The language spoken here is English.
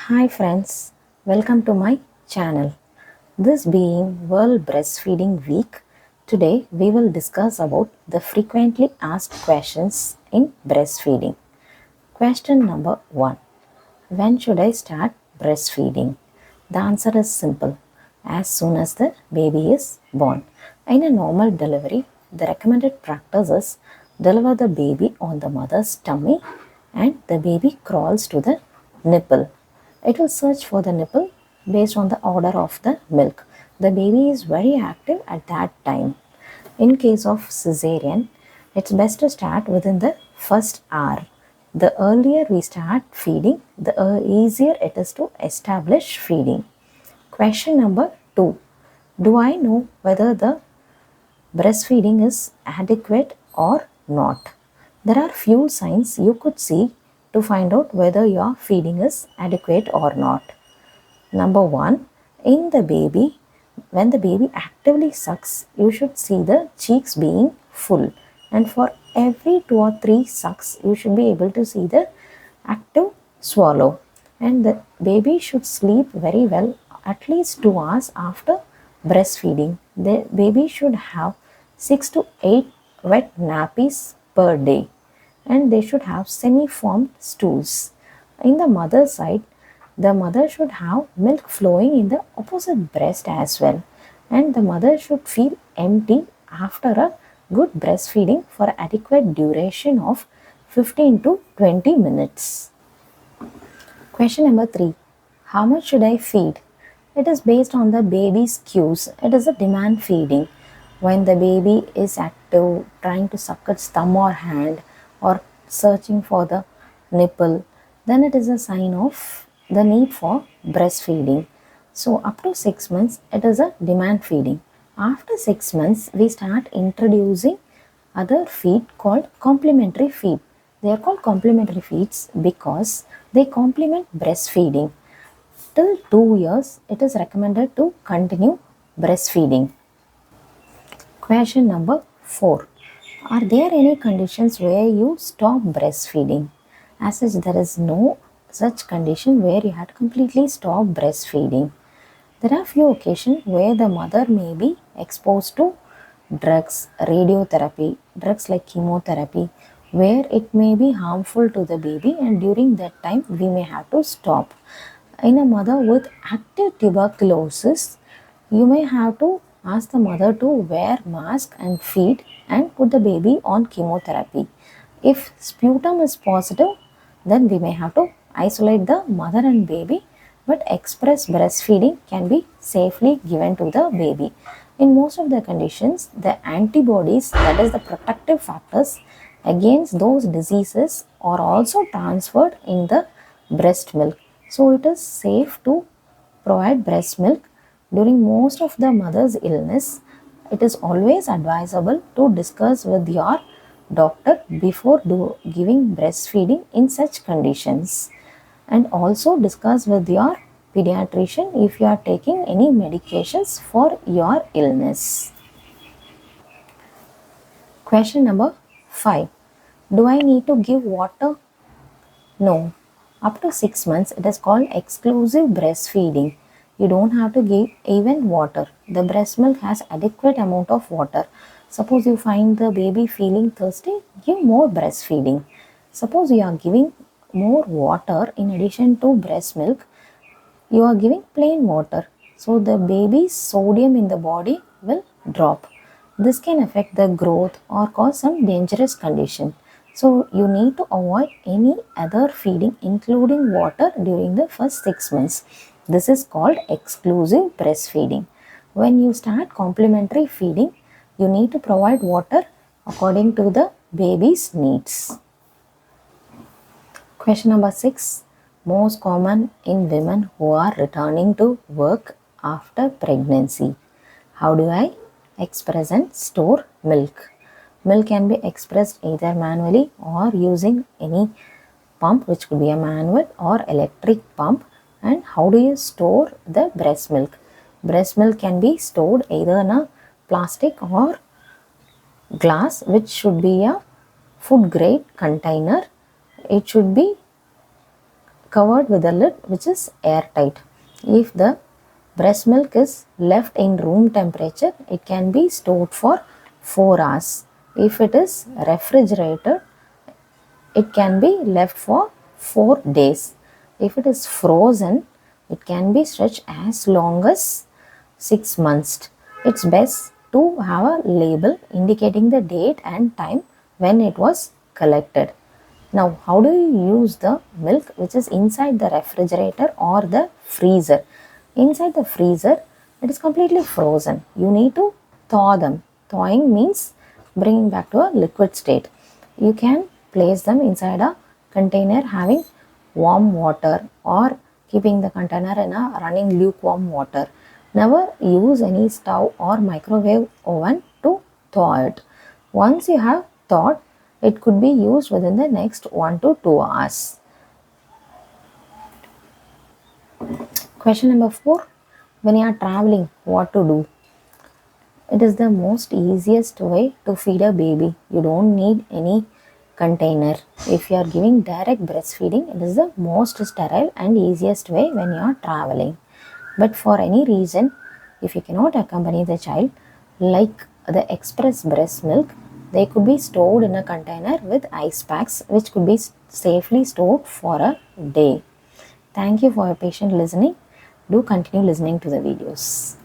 Hi friends, welcome to my channel. This being World Breastfeeding Week, today we will discuss about the frequently asked questions in breastfeeding. Question number 1. When should I start breastfeeding? The answer is simple. As soon as the baby is born. In a normal delivery, the recommended practice is deliver the baby on the mother's tummy and the baby crawls to the nipple. It will search for the nipple based on the order of the milk. The baby is very active at that time. In case of cesarean, it's best to start within the first hour. The earlier we start feeding, the easier it is to establish feeding. Question number 2. Do I know whether the breastfeeding is adequate or not? There are few signs you could see to find out whether your feeding is adequate or not. Number 1, in the baby, when the baby actively sucks, you should see the cheeks being full. And for every 2 or 3 sucks, you should be able to see the active swallow. And the baby should sleep very well at least 2 hours after breastfeeding. The baby should have 6 to 8 wet nappies per day. And they should have semi-formed stools. In the mother side, the mother should have milk flowing in the opposite breast as well, and the mother should feel empty after a good breastfeeding for adequate duration of 15 to 20 minutes. Question number 3. How much should I feed? It is based on the baby's cues. It is a demand feeding. When the baby is active, trying to suck its thumb or hand or searching for the nipple, then it is a sign of the need for breastfeeding. So, up to 6 months, it is a demand feeding. After 6 months, we start introducing other feed called complementary feed. They are called complementary feeds because they complement breastfeeding. Till 2 years, it is recommended to continue breastfeeding. Question number 4. Are there any conditions where you stop breastfeeding? As such, there is no such condition where you had to completely stop breastfeeding. There are few occasions where the mother may be exposed to drugs, radiotherapy, drugs like chemotherapy, where it may be harmful to the baby, and during that time we may have to stop. In a mother with active tuberculosis, you may have to ask the mother to wear mask and feed and put the baby on chemotherapy. If sputum is positive, then we may have to isolate the mother and baby, but express breastfeeding can be safely given to the baby. In most of the conditions, the antibodies, that is the protective factors against those diseases, are also transferred in the breast milk. So it is safe to provide breast milk during most of the mother's illness. It is always advisable to discuss with your doctor before giving breastfeeding in such conditions, and also discuss with your pediatrician if you are taking any medications for your illness. Question number 5. Do I need to give water? No. Up to 6 months, it is called exclusive breastfeeding. You don't have to give even water. The breast milk has adequate amount of water. Suppose you find the baby feeling thirsty, give more breastfeeding. Suppose you are giving more water in addition to breast milk, you are giving plain water. So the baby's sodium in the body will drop. This can affect the growth or cause some dangerous condition. So you need to avoid any other feeding including water during the first 6 months. This is called exclusive breastfeeding. When you start complementary feeding, you need to provide water according to the baby's needs. Question number 6. Most common in women who are returning to work after pregnancy. How do I express and store milk? Milk can be expressed either manually or using any pump, which could be a manual or electric pump. And how do you store the breast milk? Breast milk can be stored either in a plastic or glass, which should be a food grade container. It should be covered with a lid which is airtight. If the breast milk is left in room temperature, it can be stored for 4 hours. If it is refrigerated, it can be left for 4 days. If it is frozen, it can be stretched as long as 6 months. It's best to have a label indicating the date and time when it was collected. Now, how do you use the milk which is inside the refrigerator or the freezer? Inside the freezer, it is completely frozen. You need to thaw them. Thawing means bringing back to a liquid state. You can place them inside a container having warm water or keeping the container in a running lukewarm water. Never use any stove or microwave oven to thaw it. Once you have thawed, it could be used within the next 1 to 2 hours. Question number 4. When you are traveling, what to do? It is the most easiest way to feed a baby. You don't need any container. If you are giving direct breastfeeding, it is the most sterile and easiest way when you are traveling. But for any reason, if you cannot accompany the child, like the express breast milk, they could be stored in a container with ice packs, which could be safely stored for a day. Thank you for your patient listening. Do continue listening to the videos.